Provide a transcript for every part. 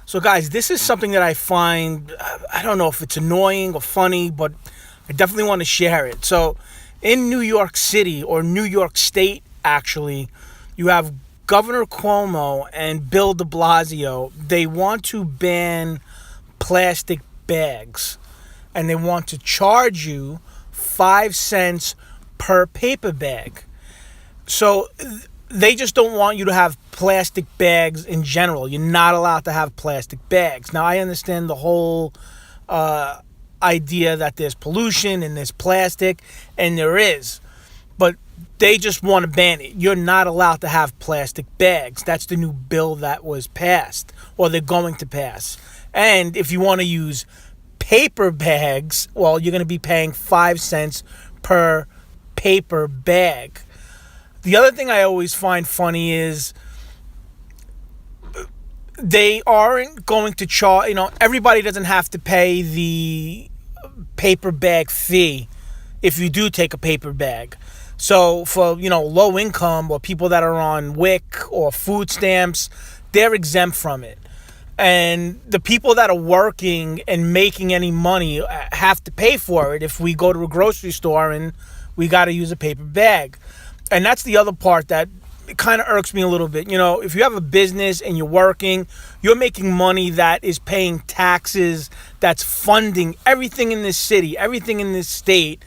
So, guys, this is something that I find, I don't know if it's annoying or funny, but I definitely want to share it. So, in New York City, or New York State, actually, you have Governor Cuomo and Bill de Blasio. They want to ban plastic bags, and they want to charge you 5 cents per paper bag. So they just don't want you to have plastic bags in general. You're not allowed to have plastic bags. Now, I understand the whole idea that there's pollution and there's plastic, and there is. But they just want to ban it. You're not allowed to have plastic bags. That's the new bill that was passed, or they're going to pass. And if you want to use paper bags, well, you're going to be paying 5 cents per paper bag. The other thing I always find funny is they aren't going to charge, everybody doesn't have to pay the paper bag fee if you do take a paper bag. So for, low income or people that are on WIC or food stamps, they're exempt from it. And the people that are working and making any money have to pay for it if we go to a grocery store and we got to use a paper bag. And that's the other part that kind of irks me a little bit. If you have a business and you're working, you're making money that is paying taxes, that's funding everything in this city, everything in this state,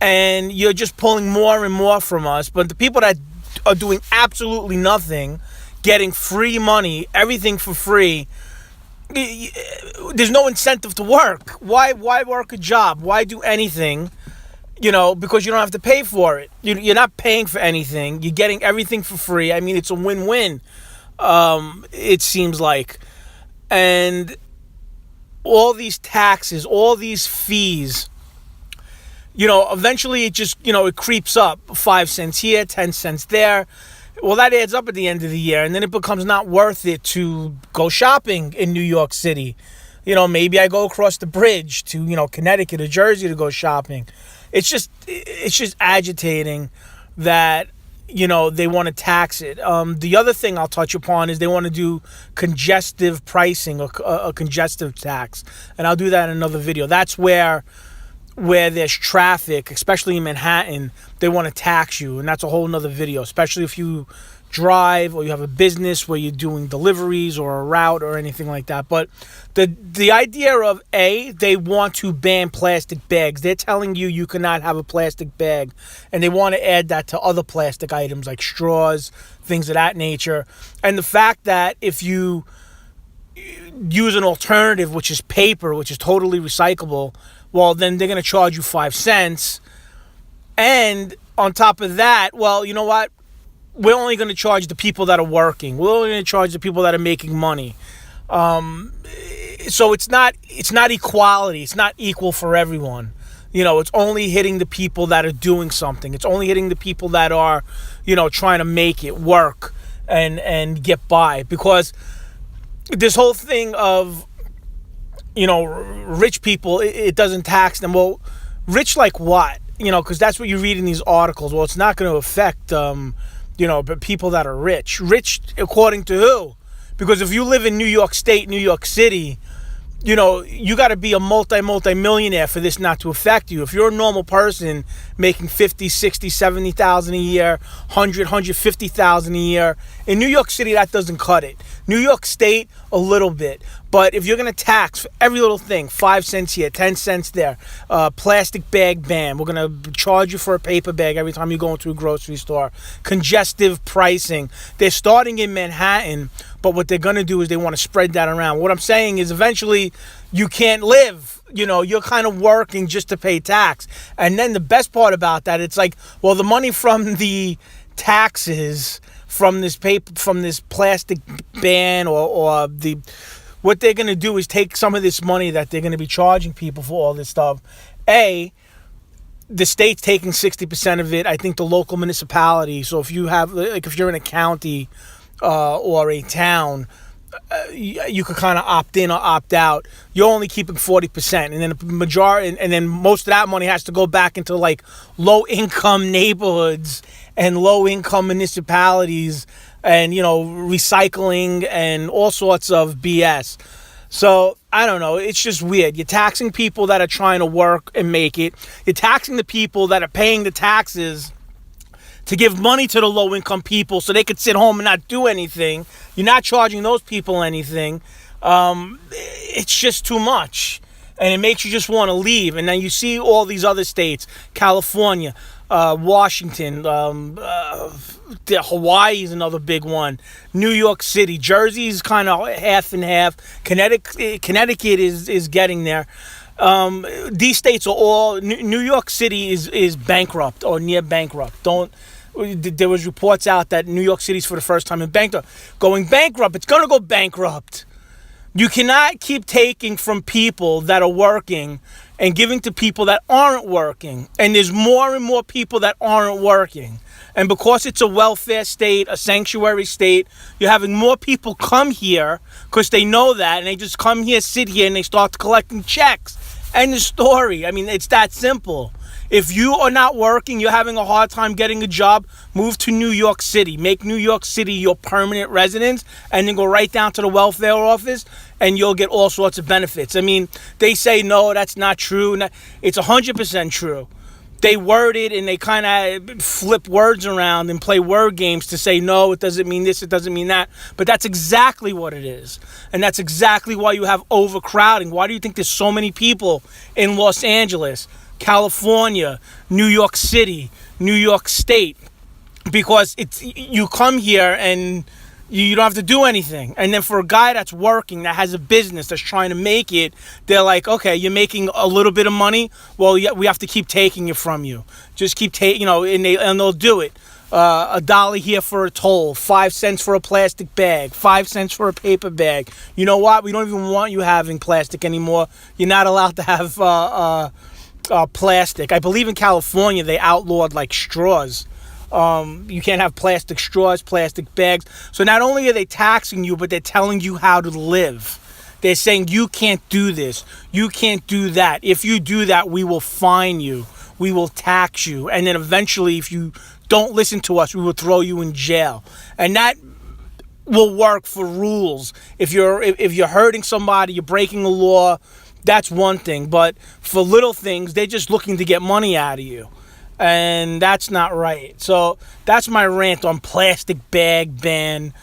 and you're just pulling more and more from us. But the people that are doing absolutely nothing, getting free money, everything for free, there's no incentive to work. Why work a job? Why do anything? Because you don't have to pay for it. You're not paying for anything. You're getting everything for free. I mean, it's a win-win, it seems like. And all these taxes, all these fees, eventually it just, it creeps up. 5 cents here, 10 cents there. Well, that adds up at the end of the year. And then it becomes not worth it to go shopping in New York City. Maybe I go across the bridge to, Connecticut or Jersey to go shopping. It's just agitating that, they want to tax it. The other thing I'll touch upon is they want to do congestive pricing, or a congestive tax. And I'll do that in another video. That's where there's traffic, especially in Manhattan, they want to tax you. And that's a whole nother video, especially if you drive or you have a business where you're doing deliveries or a route or anything like that. But the idea of they want to ban plastic bags. They're telling you cannot have a plastic bag, and they want to add that to other plastic items like straws, things of that nature. And the fact that if you use an alternative, which is paper, which is totally recyclable, well, then they're going to charge you 5 cents. And on top of that, well, you know what? We're only going to charge the people that are working. We're only going to charge the people that are making money. So it's not equality. It's not equal for everyone. It's only hitting the people that are doing something. It's only hitting the people that are, trying to make it work and get by. Because this whole thing of, rich people, it doesn't tax them. Well, rich like what? Because that's what you read in these articles. Well, it's not going to affect but people that are rich. Rich according to who? Because if you live in New York State, New York City, you got to be a multi-millionaire for this not to affect you. If you're a normal person making 50, 60, 70,000 a year, 100, 150,000 a year, in New York City, that doesn't cut it. New York State, a little bit. But if you're going to tax for every little thing, 5 cents here, 10 cents there, plastic bag ban, we're going to charge you for a paper bag every time you go into a grocery store, congestive pricing. They're starting in Manhattan, but what they're going to do is they want to spread that around. What I'm saying is eventually you can't live. You're kind of working just to pay tax. And then the best part about that, it's like, well, the money from the taxes, from this paper, from this plastic ban, or what they're going to do is take some of this money that they're going to be charging people for all this stuff. The state's taking 60% of it. I think the local municipality. So if you have, if you're in a county or a town, you could kind of opt in or opt out. You're only keeping 40%, and then the majority, and then most of that money has to go back into like low income neighborhoods and low income municipalities and, recycling and all sorts of BS. So, I don't know. It's just weird. You're taxing people that are trying to work and make it. You're taxing the people that are paying the taxes to give money to the low-income people so they could sit home and not do anything. You're not charging those people anything. It's just too much. And it makes you just want to leave. And then you see all these other states, California, Washington, Hawaii is another big one, New York City, Jersey is kind of half and half, Connecticut is getting there. These states are all, New York City is bankrupt or near bankrupt. There was reports out that New York City's for the first time going bankrupt. It's going to go bankrupt. You cannot keep taking from people that are working and giving to people that aren't working. And there's more and more people that aren't working. And because it's a welfare state, a sanctuary state, you're having more people come here because they know that. And they just come here, sit here, and they start collecting checks. End of story. I mean, it's that simple. If you are not working, you're having a hard time getting a job, move to New York City. Make New York City your permanent residence, and then go right down to the welfare office, and you'll get all sorts of benefits. I mean, they say, no, that's not true. It's 100% true. They word it, and they kind of flip words around and play word games to say, no, it doesn't mean this, it doesn't mean that. But that's exactly what it is. And that's exactly why you have overcrowding. Why do you think there's so many people in Los Angeles, California, New York City, New York State? Because you come here and you don't have to do anything. And then for a guy that's working, that has a business, that's trying to make it, they're like, okay, you're making a little bit of money. Well, yeah, we have to keep taking it from you. Just keep taking, and they'll do it. $1 here for a toll, 5 cents for a plastic bag, 5 cents for a paper bag. You know what? We don't even want you having plastic anymore. You're not allowed to have plastic. I believe in California they outlawed like straws. You can't have plastic straws, plastic bags. So not only are they taxing you, but they're telling you how to live. They're saying you can't do this, you can't do that. If you do that, we will fine you, we will tax you, and then eventually, if you don't listen to us, we will throw you in jail. And that will work for rules. If you're hurting somebody, you're breaking a law, that's one thing. But for little things, they're just looking to get money out of you. And that's not right. So that's my rant on plastic bag ban,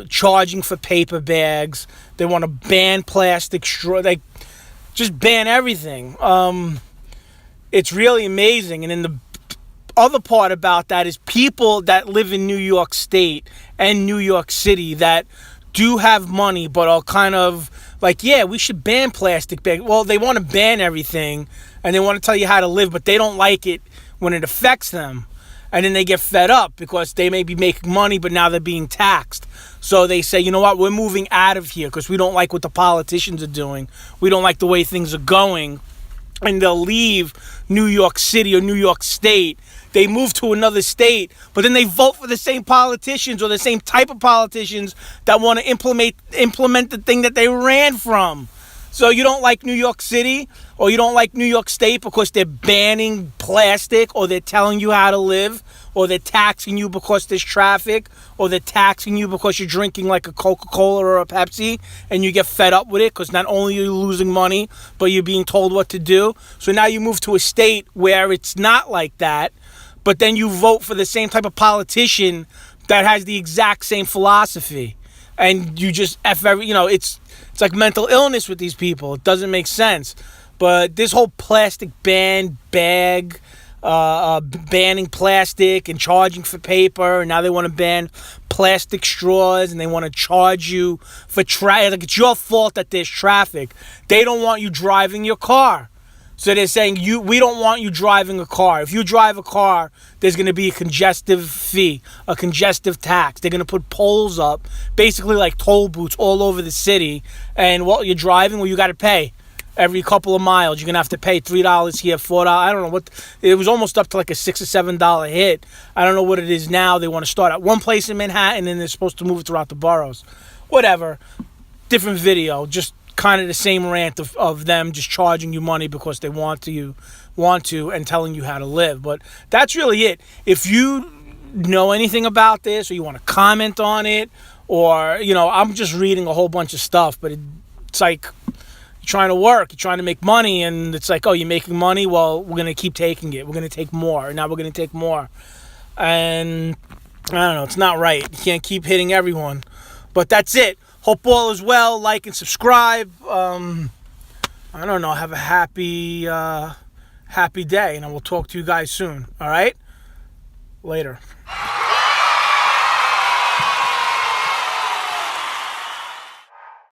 charging for paper bags. They want to ban plastic straw. They just ban everything. It's really amazing. And then the other part about that is people that live in New York State and New York City that do have money but are kind of like, yeah, we should ban plastic bags. Well, they want to ban everything and they want to tell you how to live, but they don't like it when it affects them. And then they get fed up because they may be making money, but now they're being taxed. So they say, you know what, we're moving out of here because we don't like what the politicians are doing. We don't like the way things are going. And they'll leave New York City or New York State. They move to another state, but then they vote for the same politicians or the same type of politicians that want to implement the thing that they ran from. So you don't like New York City or you don't like New York State because they're banning plastic or they're telling you how to live or they're taxing you because there's traffic or they're taxing you because you're drinking like a Coca-Cola or a Pepsi and you get fed up with it because not only are you losing money, but you're being told what to do. So now you move to a state where it's not like that, but then you vote for the same type of politician that has the exact same philosophy. And you just it's like mental illness with these people. It doesn't make sense. But this whole plastic ban, banning plastic and charging for paper, and now they want to ban plastic straws and they want to charge you for traffic. Like it's your fault that there's traffic. They don't want you driving your car. So they're saying we don't want you driving a car. If you drive a car, there's going to be a congestive fee, a congestive tax. They're going to put poles up, basically like toll booths all over the city. And while you're driving, well, you got to pay every couple of miles. You're going to have to pay $3 here, $4. I don't know what. It was almost up to like a $6 or $7 hit. I don't know what it is now. They want to start at one place in Manhattan, and they're supposed to move it throughout the boroughs. Whatever. Different video. Just kind of the same rant of them just charging you money because they want to and telling you how to live. But that's really it. If you know anything about this, or you want to comment on it, or, I'm just reading a whole bunch of stuff, but it's like you're trying to work, you're trying to make money, and it's like, oh, you're making money? Well, we're going to keep taking it. We're going to take more, and now we're going to take more. And I don't know, it's not right. You can't keep hitting everyone. But that's it. Hope all is well. Like and subscribe. I don't know. Have a happy day, and I will talk to you guys soon. All right? Later.